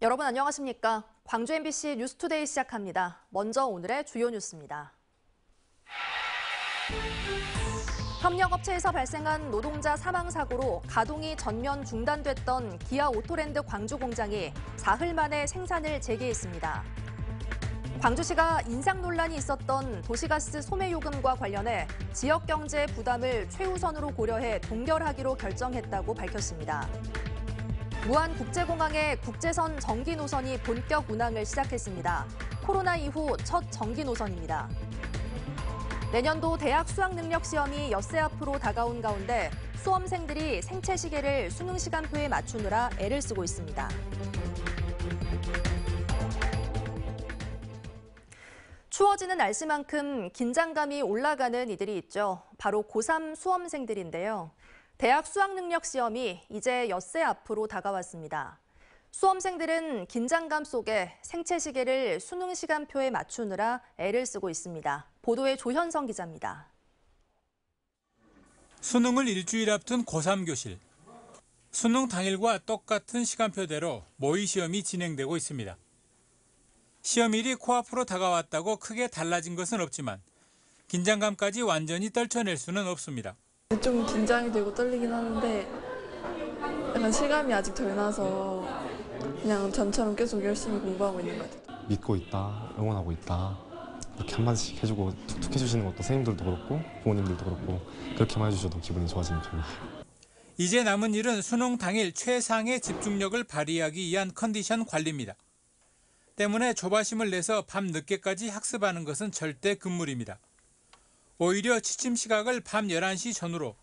여러분 안녕하십니까? 광주 MBC 뉴스투데이 시작합니다. 먼저 오늘의 주요 뉴스입니다. 협력업체에서 발생한 노동자 사망 사고로 가동이 전면 중단됐던 기아 오토랜드 광주 공장이 사흘 만에 생산을 재개했습니다. 광주시가 인상 논란이 있었던 도시가스 소매 요금과 관련해 지역 경제 부담을 최우선으로 고려해 동결하기로 결정했다고 밝혔습니다. 무안국제공항의 국제선 정기 노선이 본격 운항을 시작했습니다. 코로나 이후 첫 정기 노선입니다. 내년도 대학 수학능력시험이 엿새 앞으로 다가온 가운데 수험생들이 생체 시계를 수능 시간표에 맞추느라 애를 쓰고 있습니다. 추워지는 날씨만큼 긴장감이 올라가는 이들이 있죠. 바로 고3 수험생들인데요. 대학 수학능력시험이 이제 엿새 앞으로 다가왔습니다. 수험생들은 긴장감 속에 생체 시계를 수능 시간표에 맞추느라 애를 쓰고 있습니다. 보도에 조현성 기자입니다. 수능을 일주일 앞둔 고3 교실. 수능 당일과 똑같은 시간표대로 모의 시험이 진행되고 있습니다. 시험일이 코앞으로 다가왔다고 크게 달라진 것은 없지만 긴장감까지 완전히 떨쳐낼 수는 없습니다. 좀 긴장이 되고 떨리긴 하는데 약간 실감이 아직 덜 나서 그냥 전처럼 계속 열심히 공부하고 있는 것 같아요. 믿고 있다, 응원하고 있다 이렇게 한마디씩 해주고 툭툭 해주시는 것도 선생님들도 그렇고 부모님들도 그렇고 그렇게만 해주셔도 기분이 좋아지는 편이에요. 이제 남은 일은 수능 당일 최상의 집중력을 발휘하기 위한 컨디션 관리입니다. 때문에 조바심을 내서 밤 늦게까지 학습하는 것은 절대 금물입니다. 오히려 취침 시각을 밤 11시 전후로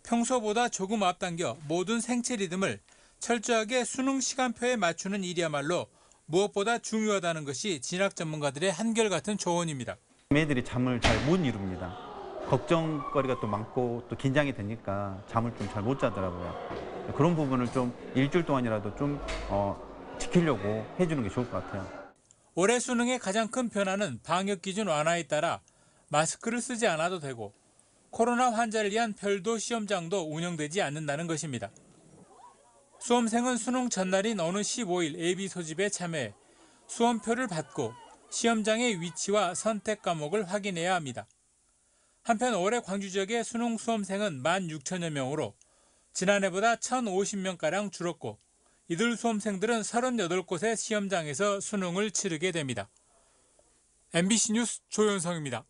평소보다 조금 앞당겨 모든 생체 리듬을 철저하게 수능 시간표에 맞추는 일이야말로 무엇보다 중요하다는 것이 진학 전문가들의 한결같은 조언입니다. 애들이 잠을 잘 못 이룹니다. 걱정거리가 또 많고 또 긴장이 되니까 잠을 좀 잘 못 자더라고요. 그런 부분을 좀 일주일 동안이라도 좀 지키려고 해주는 게 좋을 것 같아요. 올해 수능의 가장 큰 변화는 방역 기준 완화에 따라 마스크를 쓰지 않아도 되고 코로나 환자를 위한 별도 시험장도 운영되지 않는다는 것입니다. 수험생은 수능 전날인 오는 15일 예비 소집에 참여해 수험표를 받고 시험장의 위치와 선택 과목을 확인해야 합니다. 한편 올해 광주 지역의 수능 수험생은 16,000여 명으로 지난해보다 1,050명가량 줄었고 이들 수험생들은 38곳의 시험장에서 수능을 치르게 됩니다. MBC 뉴스 조현성입니다.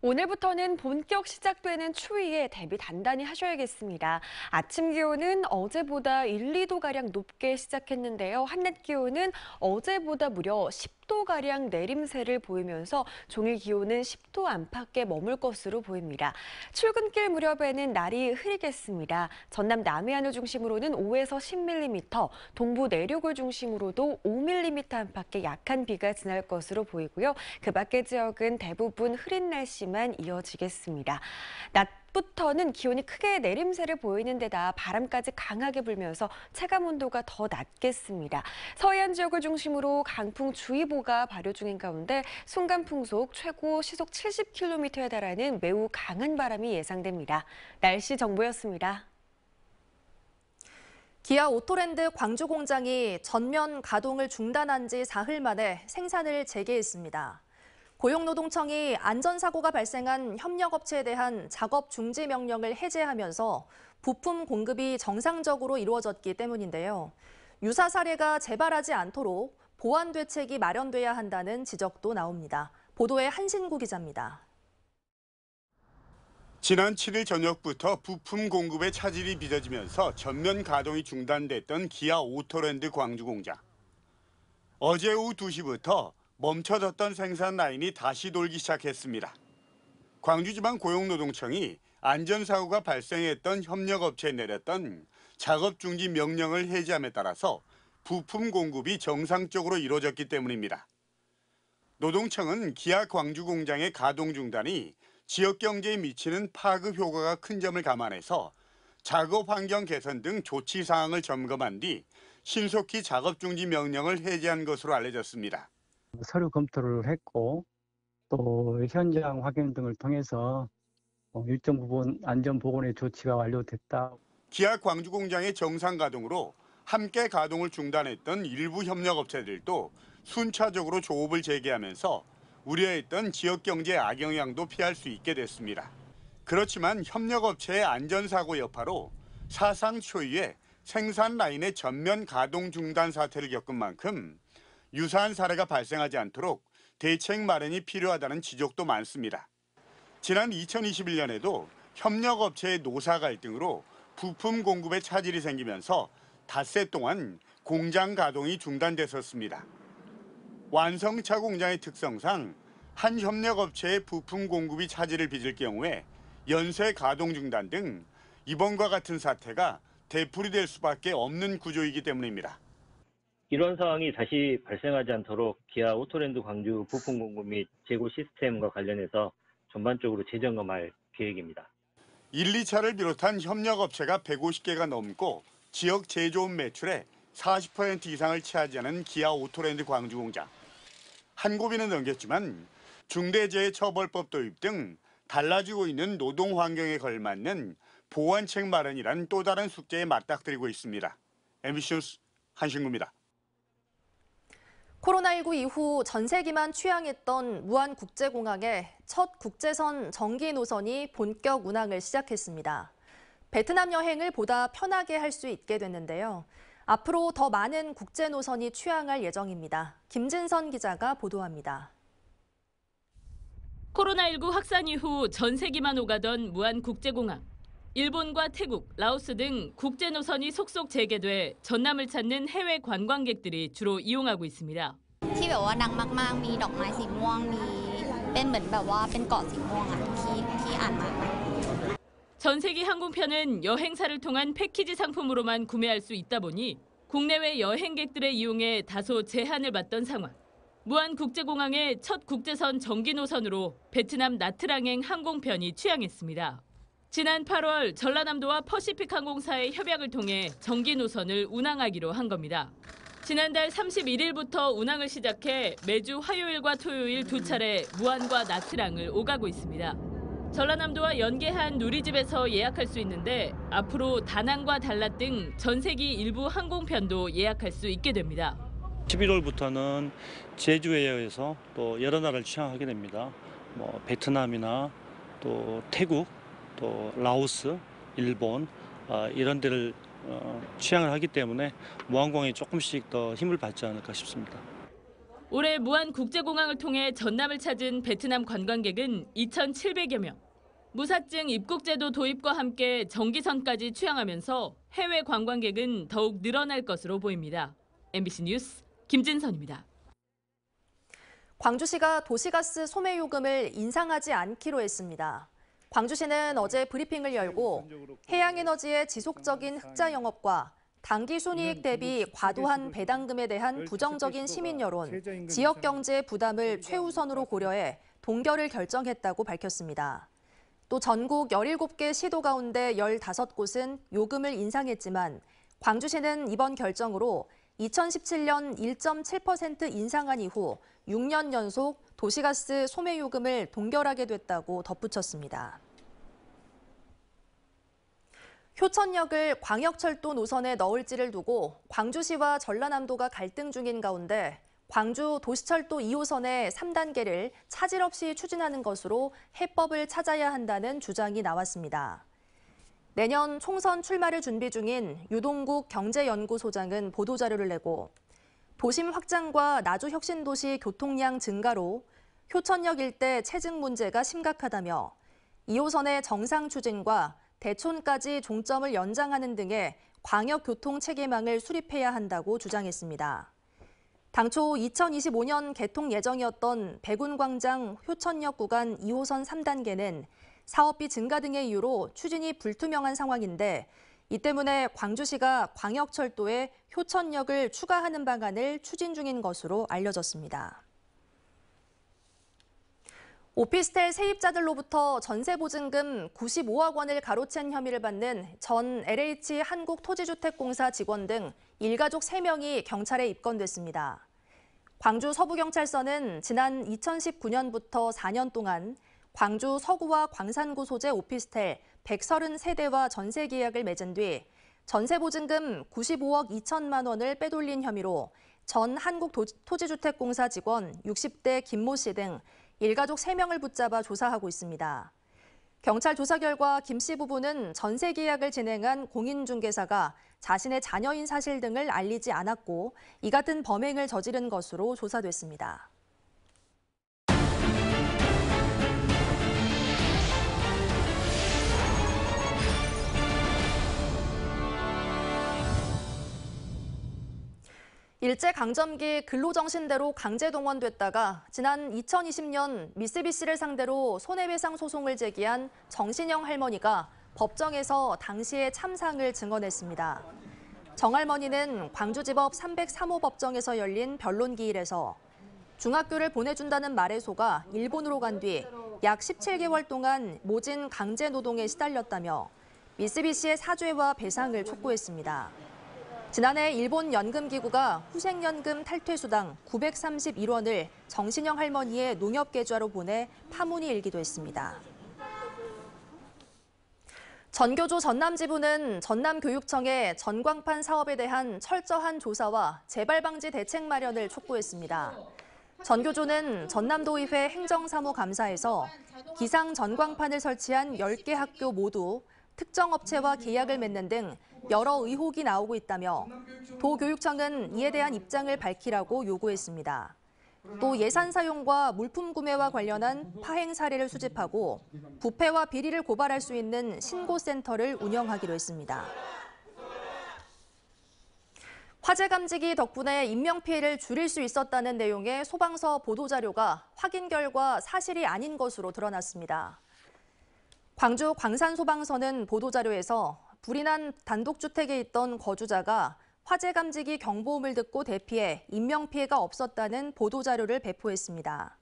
오늘부터는 본격 시작되는 추위에 대비 단단히 하셔야겠습니다. 아침 기온은 어제보다 1, 2도가량 높게 시작했는데요. 한낮 기온은 어제보다 무려 10도가량 내림세를 보이면서 종일 기온은 10도 안팎에 머물 것으로 보입니다. 출근길 무렵에는 날이 흐리겠습니다. 전남 남해안을 중심으로는 5에서 10mm, 동부 내륙을 중심으로도 5mm 안팎의 약한 비가 지날 것으로 보이고요. 그 밖의 지역은 대부분 흐린 날씨만 이어지겠습니다. 낮부터는 기온이 크게 내림세를 보이는 데다 바람까지 강하게 불면서 체감 온도가 더 낮겠습니다. 서해안 지역을 중심으로 강풍주의보가 발효 중인 가운데 순간 풍속 최고 시속 70km에 달하는 매우 강한 바람이 예상됩니다. 날씨 정보였습니다. 기아 오토랜드 광주 공장이 전면 가동을 중단한 지 사흘 만에 생산을 재개했습니다. 고용노동청이 안전사고가 발생한 협력업체에 대한 작업 중지 명령을 해제하면서 부품 공급이 정상적으로 이루어졌기 때문인데요. 유사 사례가 재발하지 않도록 보완 대책이 마련돼야 한다는 지적도 나옵니다. 보도에 한신구 기자입니다. 지난 7일 저녁부터 부품 공급에 차질이 빚어지면서 전면 가동이 중단됐던 기아 오토랜드 광주 공장. 어제 오후 2시부터 멈춰졌던 생산 라인이 다시 돌기 시작했습니다. 광주지방고용노동청이 안전사고가 발생했던 협력업체에 내렸던 작업 중지 명령을 해제함에 따라서 부품 공급이 정상적으로 이루어졌기 때문입니다. 노동청은 기아 광주 공장의 가동 중단이 지역 경제에 미치는 파급 효과가 큰 점을 감안해서 작업 환경 개선 등 조치 사항을 점검한 뒤 신속히 작업 중지 명령을 해제한 것으로 알려졌습니다. 서류 검토를 했고 또 현장 확인 등을 통해서 일정 부분 안전 보건의 조치가 완료됐다. 기아 광주 공장의 정상 가동으로 함께 가동을 중단했던 일부 협력업체들도 순차적으로 조업을 재개하면서 우려했던 지역경제 악영향도 피할 수 있게 됐습니다. 그렇지만 협력업체의 안전사고 여파로 사상 초유의 생산 라인의 전면 가동 중단 사태를 겪은 만큼 유사한 사례가 발생하지 않도록 대책 마련이 필요하다는 지적도 많습니다. 지난 2021년에도 협력업체의 노사 갈등으로 부품 공급에 차질이 생기면서 닷새 동안 공장 가동이 중단됐었습니다. 완성차 공장의 특성상 한 협력업체의 부품 공급이 차질을 빚을 경우에 연쇄 가동 중단 등 이번과 같은 사태가 되풀이될 수밖에 없는 구조이기 때문입니다. 이런 상황이 다시 발생하지 않도록 기아 오토랜드 광주 부품 공급 및 재고 시스템과 관련해서 전반적으로 재점검할 계획입니다. 1, 2차를 비롯한 협력업체가 150개가 넘고 지역 제조업 매출의 40% 이상을 차지하는 기아 오토랜드 광주 공장. 한 고비는 넘겼지만 중대재해처벌법 도입 등 달라지고 있는 노동 환경에 걸맞는 보완책 마련이란 또 다른 숙제에 맞닥뜨리고 있습니다. MBC 뉴스 한신구입니다. 코로나19 이후 전세기만 취항했던 무안국제공항에 첫 국제선 정기 노선이 본격 운항을 시작했습니다. 베트남 여행을 보다 편하게 할 수 있게 됐는데요. 앞으로 더 많은 국제 노선이 취항할 예정입니다. 김진선 기자가 보도합니다. 코로나19 확산 이후 전세기만 오가던 무안국제공항. 일본과 태국, 라오스 등 국제 노선이 속속 재개돼 전남을 찾는 해외 관광객들이 주로 이용하고 있습니다. ที่แบบว่าดังมากๆมีดอกไม้สีม่วงมีเป็นเหมือนแบบว่าเป็นเกาะสีม่วงอ่ะที่อ่านมา 전세기 항공편은 여행사를 통한 패키지 상품으로만 구매할 수 있다 보니 국내외 여행객들의 이용에 다소 제한을 받던 상황. 무안국제공항의 첫 국제선 정기 노선으로 베트남 나트랑행 항공편이 취항했습니다. 지난 8월 전라남도와 퍼시픽 항공사의 협약을 통해 정기 노선을 운항하기로 한 겁니다. 지난달 31일부터 운항을 시작해 매주 화요일과 토요일 두 차례 무안과 나트랑을 오가고 있습니다. 전라남도와 연계한 누리집에서 예약할 수 있는데 앞으로 다낭과 달랏 등 전세기 일부 항공편도 예약할 수 있게 됩니다. 11월부터는 제주에어에서 또 여러 나라를 취항하게 됩니다. 베트남이나 또 태국, 또 라오스, 일본 이런 데를 취항을 하기 때문에 무안공항이 조금씩 더 힘을 받지 않을까 싶습니다. 올해 무안국제공항을 통해 전남을 찾은 베트남 관광객은 2,700여 명. 무사증 입국제도 도입과 함께 정기선까지 취항하면서 해외 관광객은 더욱 늘어날 것으로 보입니다. MBC 뉴스 김진선입니다. 광주시가 도시가스 소매요금을 인상하지 않기로 했습니다. 광주시는 어제 브리핑을 열고 해양에너지의 지속적인 흑자 영업과 단기 순이익 대비 과도한 배당금에 대한 부정적인 시민 여론, 지역 경제 부담을 최우선으로 고려해 동결을 결정했다고 밝혔습니다. 또 전국 17개 시도 가운데 15곳은 요금을 인상했지만 광주시는 이번 결정으로 2017년 1.7% 인상한 이후 6년 연속 도시가스 소매요금을 동결하게 됐다고 덧붙였습니다. 효천역을 광역철도 노선에 넣을지를 두고 광주시와 전라남도가 갈등 중인 가운데 광주 도시철도 2호선의 3단계를 차질 없이 추진하는 것으로 해법을 찾아야 한다는 주장이 나왔습니다. 내년 총선 출마를 준비 중인 유동국 경제연구소장은 보도자료를 내고 도심 확장과 나주혁신도시 교통량 증가로 효천역 일대 체증 문제가 심각하다며 2호선의 정상 추진과 대촌까지 종점을 연장하는 등의 광역교통 체계망을 수립해야 한다고 주장했습니다. 당초 2025년 개통 예정이었던 백운광장 효천역 구간 2호선 3단계는 사업비 증가 등의 이유로 추진이 불투명한 상황인데 이 때문에 광주시가 광역철도에 효천역을 추가하는 방안을 추진 중인 것으로 알려졌습니다. 오피스텔 세입자들로부터 전세보증금 95억 원을 가로챈 혐의를 받는 전 LH 한국토지주택공사 직원 등 일가족 3명이 경찰에 입건됐습니다. 광주 서부경찰서는 지난 2019년부터 4년 동안 광주 서구와 광산구 소재 오피스텔 133대와 전세 계약을 맺은 뒤 전세보증금 95억 2천만 원을 빼돌린 혐의로 전 한국토지주택공사 직원 60대 김모 씨 등 일가족 3명을 붙잡아 조사하고 있습니다. 경찰 조사 결과 김 씨 부부는 전세 계약을 진행한 공인중개사가 자신의 자녀인 사실 등을 알리지 않았고 이 같은 범행을 저지른 것으로 조사됐습니다. 일제강점기 근로정신대로 강제동원됐다가 지난 2020년 미쓰비시를 상대로 손해배상 소송을 제기한 정신영 할머니가 법정에서 당시의 참상을 증언했습니다. 정 할머니는 광주지법 303호 법정에서 열린 변론기일에서 중학교를 보내준다는 말에 속아 일본으로 간 뒤 약 17개월 동안 모진 강제노동에 시달렸다며 미쓰비시의 사죄와 배상을 촉구했습니다. 지난해 일본 연금기구가 후생연금 탈퇴수당 931원을 정신영 할머니의 농협계좌로 보내 파문이 일기도 했습니다. 전교조 전남지부는 전남교육청에 전광판 사업에 대한 철저한 조사와 재발방지 대책 마련을 촉구했습니다. 전교조는 전남도의회 행정사무감사에서 기상 전광판을 설치한 10개 학교 모두 특정 업체와 계약을 맺는 등 여러 의혹이 나오고 있다며 도교육청은 이에 대한 입장을 밝히라고 요구했습니다. 또 예산 사용과 물품 구매와 관련한 파행 사례를 수집하고 부패와 비리를 고발할 수 있는 신고센터를 운영하기로 했습니다. 화재 감지기 덕분에 인명피해를 줄일 수 있었다는 내용의 소방서 보도자료가 확인 결과 사실이 아닌 것으로 드러났습니다. 광주 광산소방서는 보도자료에서 불이 난 단독주택에 있던 거주자가 화재 감지기 경보음을 듣고 대피해 인명피해가 없었다는 보도자료를 배포했습니다.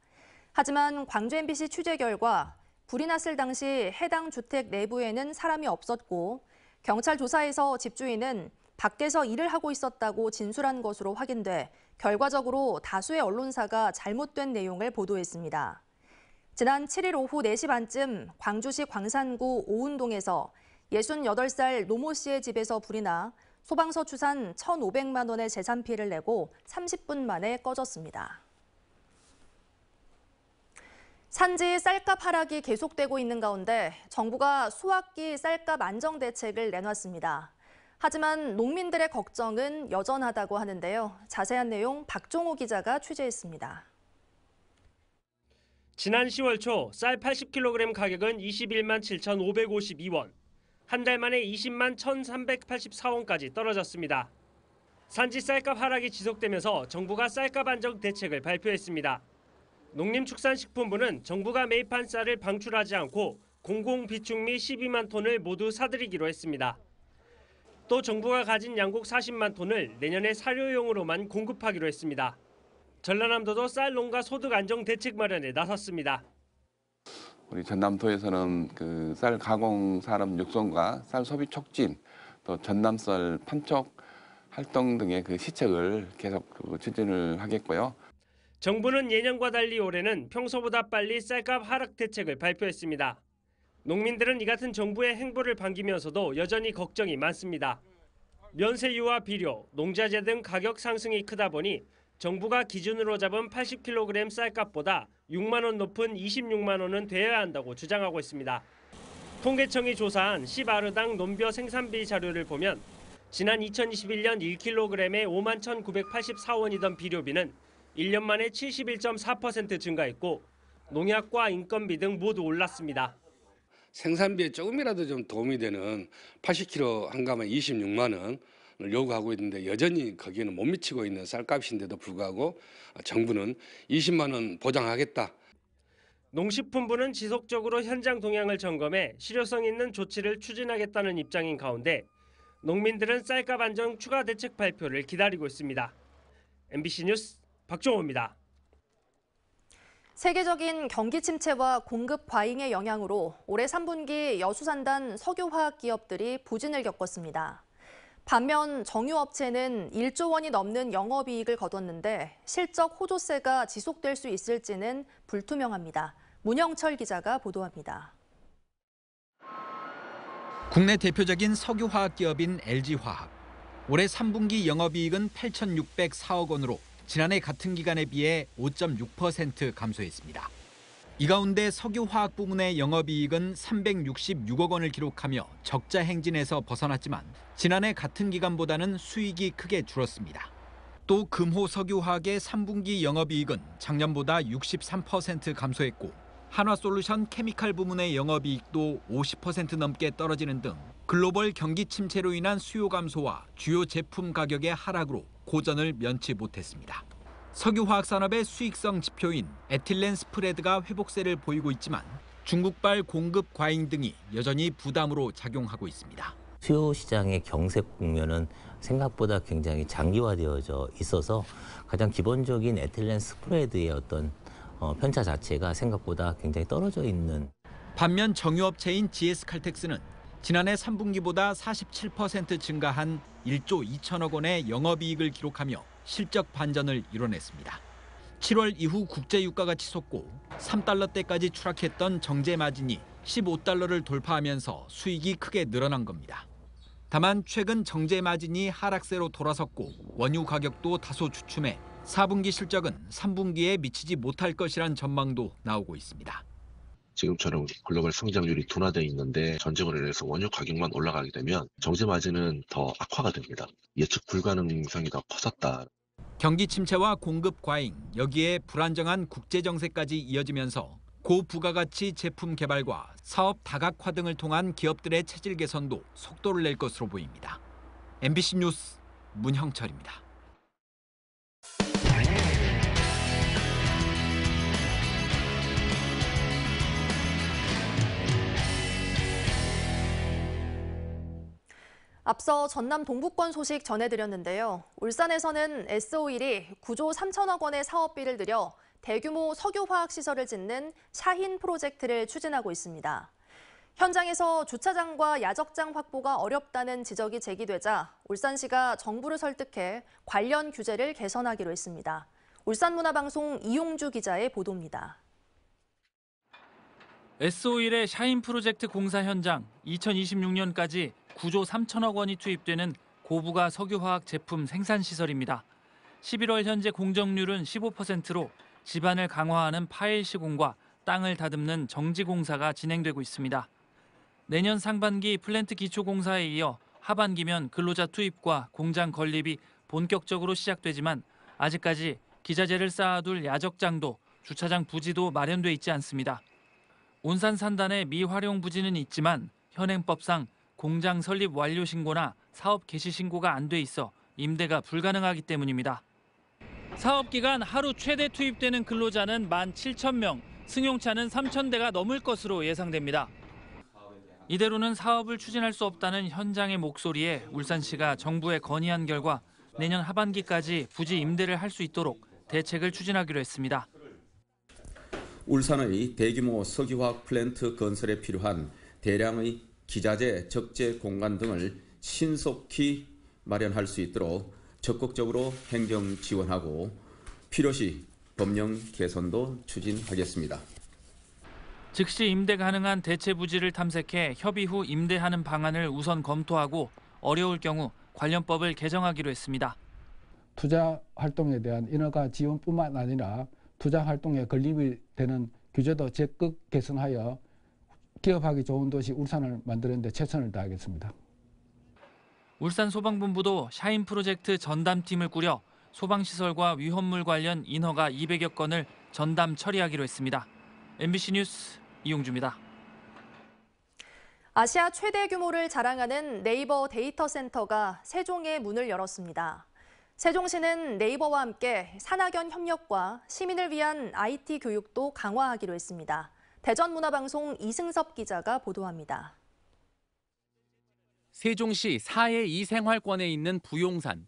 하지만 광주 MBC 취재 결과 불이 났을 당시 해당 주택 내부에는 사람이 없었고 경찰 조사에서 집주인은 밖에서 일을 하고 있었다고 진술한 것으로 확인돼 결과적으로 다수의 언론사가 잘못된 내용을 보도했습니다. 지난 7일 오후 4시 반쯤 광주시 광산구 오운동에서 68살 노모 씨의 집에서 불이 나 소방서 추산 1,500만 원의 재산 피해를 내고 30분 만에 꺼졌습니다. 산지 쌀값 하락이 계속되고 있는 가운데 정부가 수확기 쌀값 안정 대책을 내놨습니다. 하지만 농민들의 걱정은 여전하다고 하는데요. 자세한 내용 박종호 기자가 취재했습니다. 지난 10월 초 쌀 80kg 가격은 21만 7,552원, 한 달 만에 20만 1,384원까지 떨어졌습니다. 산지 쌀값 하락이 지속되면서 정부가 쌀값 안정 대책을 발표했습니다. 농림축산식품부는 정부가 매입한 쌀을 방출하지 않고 공공비축미 12만 톤을 모두 사들이기로 했습니다. 또 정부가 가진 양곡 40만 톤을 내년에 사료용으로만 공급하기로 했습니다. 전라남도도 쌀 농가 소득 안정 대책 마련에 나섰습니다. 우리 전남도에서는 그 쌀 가공 산업 육성과 쌀 소비 촉진, 또 전남쌀 판촉 활동 등의 그 시책을 계속 추진을 하겠고요. 정부는 예년과 달리 올해는 평소보다 빨리 쌀값 하락 대책을 발표했습니다. 농민들은 이 같은 정부의 행보를 반기면서도 여전히 걱정이 많습니다. 면세유와 비료, 농자재 등 가격 상승이 크다 보니 정부가 기준으로 잡은 80kg 쌀값보다 6만 원 높은 26만 원은 되어야 한다고 주장하고 있습니다. 통계청이 조사한 10아르당 논벼 생산비 자료를 보면 지난 2021년 1kg에 5만 1,984원이던 비료비는 1년 만에 71.4% 증가했고 농약과 인건비 등 모두 올랐습니다. 생산비에 조금이라도 좀 도움이 되는 80kg 한 가마에 26만 원을 요구하고 있는데 여전히 거기에는 못 미치고 있는 쌀값인데도 불구하고 정부는 20만 원 보장하겠다. 농식품부는 지속적으로 현장 동향을 점검해 실효성 있는 조치를 추진하겠다는 입장인 가운데 농민들은 쌀값 안정 추가 대책 발표를 기다리고 있습니다. MBC 뉴스 박종호입니다. 세계적인 경기 침체와 공급 과잉의 영향으로 올해 3분기 여수산단 석유화학 기업들이 부진을 겪었습니다. 반면 정유업체는 1조 원이 넘는 영업이익을 거뒀는데 실적 호조세가 지속될 수 있을지는 불투명합니다. 문영철 기자가 보도합니다. 국내 대표적인 석유화학 기업인 LG화학. 올해 3분기 영업이익은 8,604억 원으로 지난해 같은 기간에 비해 5.6% 감소했습니다. 이 가운데 석유화학 부문의 영업이익은 366억 원을 기록하며 적자 행진에서 벗어났지만 지난해 같은 기간보다는 수익이 크게 줄었습니다. 또 금호 석유화학의 3분기 영업이익은 작년보다 63% 감소했고 한화솔루션 케미칼 부문의 영업이익도 50% 넘게 떨어지는 등 글로벌 경기 침체로 인한 수요 감소와 주요 제품 가격의 하락으로 고전을 면치 못했습니다. 석유화학 산업의 수익성 지표인 에틸렌 스프레드가 회복세를 보이고 있지만 중국발 공급 과잉 등이 여전히 부담으로 작용하고 있습니다. 수요 시장의 경색 국면은 생각보다 굉장히 장기화되어져 있어서 가장 기본적인 에틸렌 스프레드의 어떤 편차 자체가 생각보다 굉장히 떨어져 있는. 반면 정유업체인 GS칼텍스는 지난해 3분기보다 47% 증가한 1조 2천억 원의 영업이익을 기록하며 실적 반전을 이뤄냈습니다. 7월 이후 국제유가가 치솟고 3달러대까지 추락했던 정제 마진이 15달러를 돌파하면서 수익이 크게 늘어난 겁니다. 다만 최근 정제 마진이 하락세로 돌아섰고 원유 가격도 다소 주춤해 4분기 실적은 3분기에 미치지 못할 것이란 전망도 나오고 있습니다. 지금처럼 글로벌 성장률이 둔화되어 있는데 전쟁으로 인해서 원유 가격만 올라가게 되면 정제 마진은 더 악화가 됩니다. 예측 불가능성이 더 커졌다. 경기 침체와 공급 과잉, 여기에 불안정한 국제 정세까지 이어지면서 고부가가치 제품 개발과 사업 다각화 등을 통한 기업들의 체질 개선도 속도를 낼 것으로 보입니다. MBC 뉴스 문형철입니다. 앞서 전남 동북권 소식 전해드렸는데요. 울산에서는 S-오일이 9조 3천억 원의 사업비를 들여 대규모 석유화학 시설을 짓는 샤힌 프로젝트를 추진하고 있습니다. 현장에서 주차장과 야적장 확보가 어렵다는 지적이 제기되자 울산시가 정부를 설득해 관련 규제를 개선하기로 했습니다. 울산문화방송 이용주 기자의 보도입니다. S-오일의 샤힌 프로젝트 공사 현장 2026년까지 9조 3천억 원이 투입되는 고부가 석유화학 제품 생산 시설입니다. 11월 현재 공정률은 15%로 지반을 강화하는 파일 시공과 땅을 다듬는 정지 공사가 진행되고 있습니다. 내년 상반기 플랜트 기초 공사에 이어 하반기면 근로자 투입과 공장 건립이 본격적으로 시작되지만 아직까지 기자재를 쌓아둘 야적장도 주차장 부지도 마련돼 있지 않습니다. 온산 산단의 미활용 부지는 있지만 현행법상 공장 설립 완료 신고나 사업 개시 신고가 안 돼 있어 임대가 불가능하기 때문입니다. 사업 기간 하루 최대 투입되는 근로자는 17,000명, 승용차는 3,000대가 넘을 것으로 예상됩니다. 이대로는 사업을 추진할 수 없다는 현장의 목소리에 울산시가 정부에 건의한 결과 내년 하반기까지 부지 임대를 할 수 있도록 대책을 추진하기로 했습니다. 울산의 대규모 석유화학 플랜트 건설에 필요한 대량의 기자재, 적재 공간 등을 신속히 마련할 수 있도록 적극적으로 행정 지원하고 필요시 법령 개선도 추진하겠습니다. 즉시 임대 가능한 대체 부지를 탐색해 협의 후 임대하는 방안을 우선 검토하고 어려울 경우 관련법을 개정하기로 했습니다. 투자 활동에 대한 인허가 지원뿐만 아니라 투자 활동에 걸림이 되는 규제도 적극 개선하여 기업하기 좋은 도시 울산을 만드는 데 최선을 다하겠습니다. 울산 소방본부도 샤힌 프로젝트 전담팀을 꾸려 소방시설과 위험물 관련 인허가 200여 건을 전담 처리하기로 했습니다. MBC 뉴스 이용주입니다. 아시아 최대 규모를 자랑하는 네이버 데이터 센터가 세종에 문을 열었습니다. 세종시는 네이버와 함께 산학연 협력과 시민을 위한 IT 교육도 강화하기로 했습니다. 대전문화방송 이승섭 기자가 보도합니다. 세종시 사회 이생활권에 있는 부용산.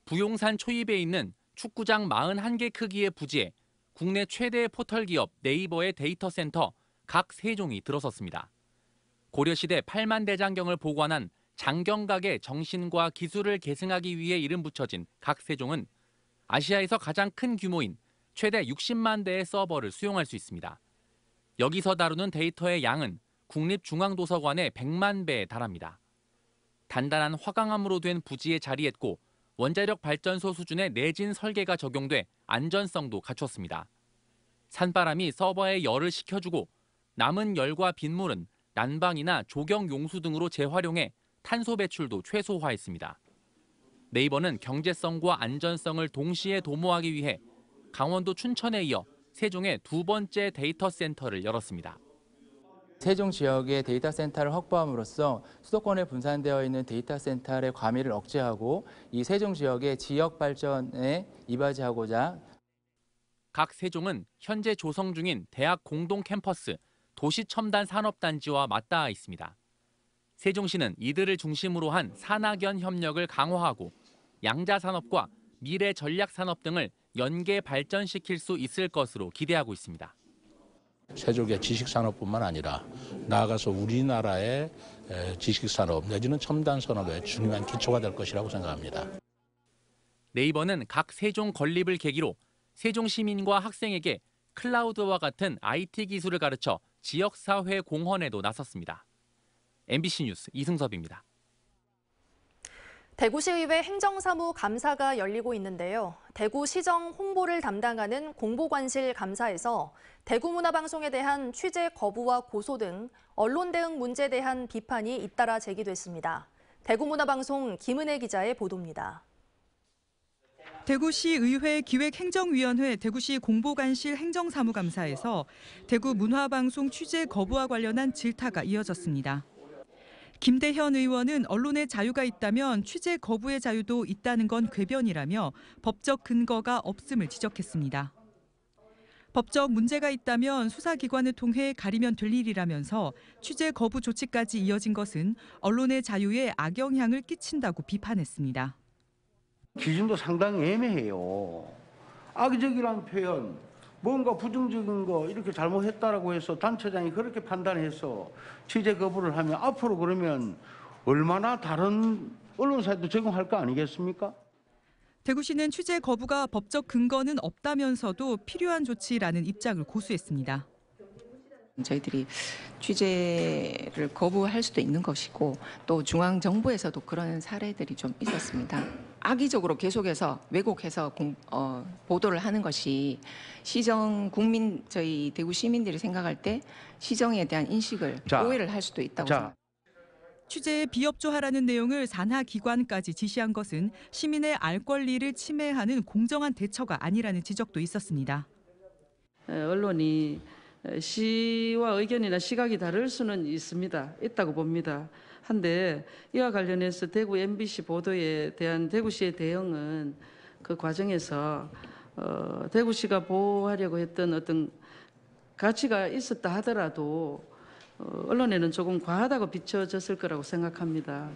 부용산 초입에 있는 축구장 41개 크기의 부지에 국내 최대 포털 기업 네이버의 데이터 센터 각 세종이 들어섰습니다. 고려시대 8만 대장경을 보관한 장경각의 정신과 기술을 계승하기 위해 이름 붙여진 각 세종은 아시아에서 가장 큰 규모인 최대 60만 대의 서버를 수용할 수 있습니다. 여기서 다루는 데이터의 양은 국립중앙도서관의 100만 배에 달합니다. 단단한 화강암으로 된 부지에 자리했고 원자력 발전소 수준의 내진 설계가 적용돼 안전성도 갖췄습니다. 산바람이 서버에 열을 식혀주고 남은 열과 빗물은 난방이나 조경 용수 등으로 재활용해 탄소 배출도 최소화했습니다. 네이버는 경제성과 안전성을 동시에 도모하기 위해 강원도 춘천에 이어 세종의 두 번째 데이터 센터를 열었습니다. 세종 지역의 데이터 센터를 확보함으로써 수도권에 분산되어 있는 데이터 센터의 과밀을 억제하고 이 세종 지역의 지역 발전에 이바지하고자 각 세종은 현재 조성 중인 대학 공동 캠퍼스 도시첨단 산업단지와 맞닿아 있습니다. 세종시는 이들을 중심으로 한 산학연 협력을 강화하고 양자산업과 미래 전략산업 등을 연계 발전시킬 수 있을 것으로 기대하고 있습니다. 세종의 지식산업뿐만 아니라 나아가서 우리나라의 지식산업 내지는 첨단산업의 중요한 기초가 될 것이라고 생각합니다. 네이버는 각 세종 건립을 계기로 세종 시민과 학생에게 클라우드와 같은 IT 기술을 가르쳐 지역사회 공헌에도 나섰습니다. MBC 뉴스 이승섭입니다. 대구시의회 행정사무 감사가 열리고 있는데요. 대구시정 홍보를 담당하는 공보관실 감사에서 대구문화방송에 대한 취재 거부와 고소 등 언론 대응 문제에 대한 비판이 잇따라 제기됐습니다. 대구문화방송 김은혜 기자의 보도입니다. 대구시의회 기획행정위원회 대구시 공보관실 행정사무감사에서 대구문화방송 취재 거부와 관련한 질타가 이어졌습니다. 김대현 의원은 언론의 자유가 있다면 취재 거부의 자유도 있다는 건 궤변이라며 법적 근거가 없음을 지적했습니다. 법적 문제가 있다면 수사기관을 통해 가리면 될 일이라면서 취재 거부 조치까지 이어진 것은 언론의 자유에 악영향을 끼친다고 비판했습니다. 기준도 상당히 애매해요. 악의적이라는 표현, 뭔가 부정적인 거 이렇게 잘못했다라고 해서 단체장이 그렇게 판단해서 취재 거부를 하면 앞으로 그러면 얼마나 다른 언론사에도 제공할 거 아니겠습니까? 대구시는 취재 거부가 법적 근거는 없다면서도 필요한 조치라는 입장을 고수했습니다. 저희들이 취재를 거부할 수도 있는 것이고 또 중앙정부에서도 그런 사례들이 좀 있었습니다. 악의적으로 계속해서 왜곡해서 보도를 하는 것이 시정 국민 저희 대구 시민들이 생각할 때 시정에 대한 인식을 오해를 할 수도 있다고 생각합니다. 취재에 비협조하라는 내용을 산하기관까지 지시한 것은 시민의 알 권리를 침해하는 공정한 대처가 아니라는 지적도 있었습니다. 언론이 시와 의견이나 시각이 다를 수는 있다고 봅니다. 한데 이와 관련해서 대구 MBC 보도에 대한 대구시의 대응은 그 과정에서 대구시가 보호하려고 했던 어떤 가치가 있었다 하더라도 언론에는 조금 과하다고 비춰졌을 거라고 생각합니다.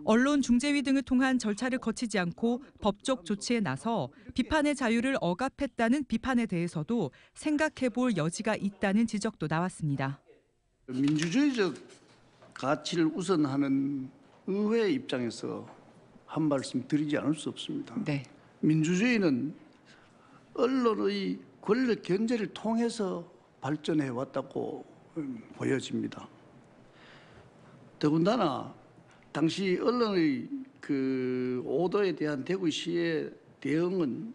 언론중재위 등을 통한 절차를 거치지 않고 법적 조치에 나서 비판의 자유를 억압했다는 비판에 대해서도 생각해볼 여지가 있다는 지적도 나왔습니다. 민주주의적 가치를 우선하는 의회 입장에서 한 말씀 드리지 않을 수 없습니다. 네. 민주주의는 언론의 권력 견제를 통해서 발전해 왔다고 보여집니다. 더군다나 당시 언론의 그 오도에 대한 대구시의 대응은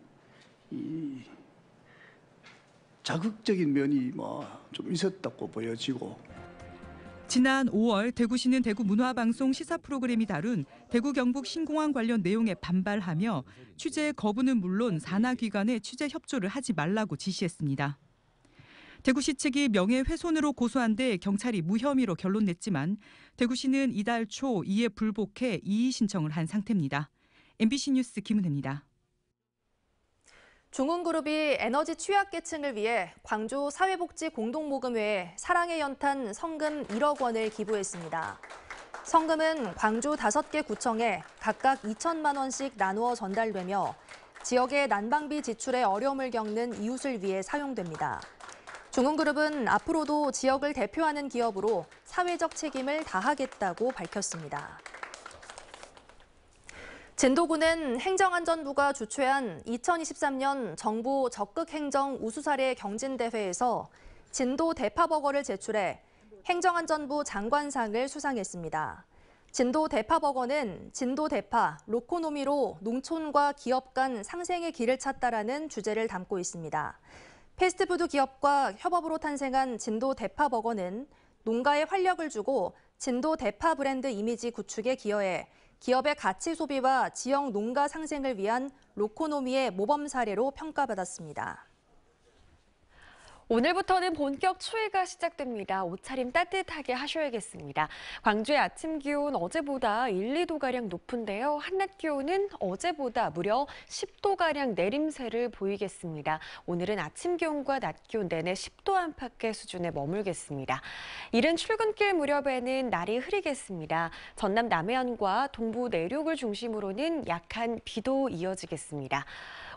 자극적인 면이 좀 있었다고 보여지고. 지난 5월 대구시는 대구 문화방송 시사 프로그램이 다룬 대구 경북 신공항 관련 내용에 반발하며 취재 거부는 물론 산하기관에 취재 협조를 하지 말라고 지시했습니다. 대구시 측이 명예훼손으로 고소한 데 경찰이 무혐의로 결론 냈지만 대구시는 이달 초 이에 불복해 이의 신청을 한 상태입니다. MBC 뉴스 김은혜입니다. 중흥그룹이 에너지 취약계층을 위해 광주 사회복지 공동모금회에 사랑의 연탄 성금 1억 원을 기부했습니다. 성금은 광주 5개 구청에 각각 2천만 원씩 나누어 전달되며 지역의 난방비 지출에 어려움을 겪는 이웃을 위해 사용됩니다. 중흥그룹은 앞으로도 지역을 대표하는 기업으로 사회적 책임을 다하겠다고 밝혔습니다. 진도구는 행정안전부가 주최한 2023년 정부 적극행정 우수사례 경진대회에서 진도 대파버거를 제출해 행정안전부 장관상을 수상했습니다. 진도 대파버거는 진도 대파, 로코노미로 농촌과 기업 간 상생의 길을 찾다라는 주제를 담고 있습니다. 패스트푸드 기업과 협업으로 탄생한 진도 대파버거는 농가에 활력을 주고 진도 대파 브랜드 이미지 구축에 기여해 기업의 가치 소비와 지역 농가 상생을 위한 로코노미의 모범 사례로 평가받았습니다. 오늘부터는 본격 추위가 시작됩니다. 옷차림 따뜻하게 하셔야겠습니다. 광주의 아침 기온 어제보다 1, 2도가량 높은데요. 한낮 기온은 어제보다 무려 10도가량 내림세를 보이겠습니다. 오늘은 아침 기온과 낮 기온 내내 10도 안팎의 수준에 머물겠습니다. 이른 출근길 무렵에는 날이 흐리겠습니다. 전남 남해안과 동부 내륙을 중심으로는 약한 비도 이어지겠습니다.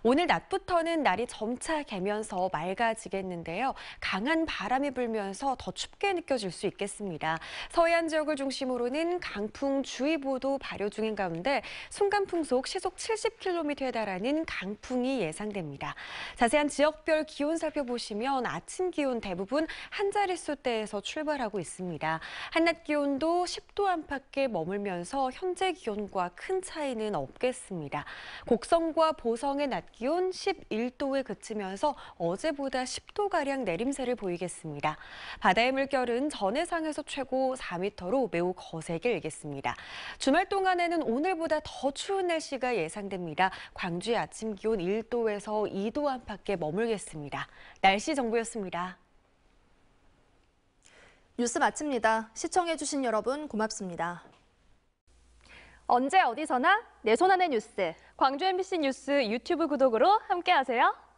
오늘 낮부터는 날이 점차 개면서 맑아지겠는데요. 강한 바람이 불면서 더 춥게 느껴질 수 있겠습니다. 서해안 지역을 중심으로는 강풍주의보도 발효 중인 가운데 순간 풍속 시속 70km에 달하는 강풍이 예상됩니다. 자세한 지역별 기온 살펴보시면 아침 기온 대부분 한 자릿수대에서 출발하고 있습니다. 한낮 기온도 10도 안팎에 머물면서 현재 기온과 큰 차이는 없겠습니다. 곡성과 보성의 낮 기온 11도에 그치면서 어제보다 10도가량 내림세를 보이겠습니다. 바다의 물결은 전해상에서 최고 4m로 매우 거세게 일겠습니다. 주말 동안에는 오늘보다 더 추운 날씨가 예상됩니다. 광주의 아침 기온 1도에서 2도 안팎에 머물겠습니다. 날씨 정보였습니다. 뉴스 마칩니다. 시청해주신 여러분 고맙습니다. 언제 어디서나 내 손 안의 뉴스. 광주 MBC 뉴스 유튜브 구독으로 함께하세요.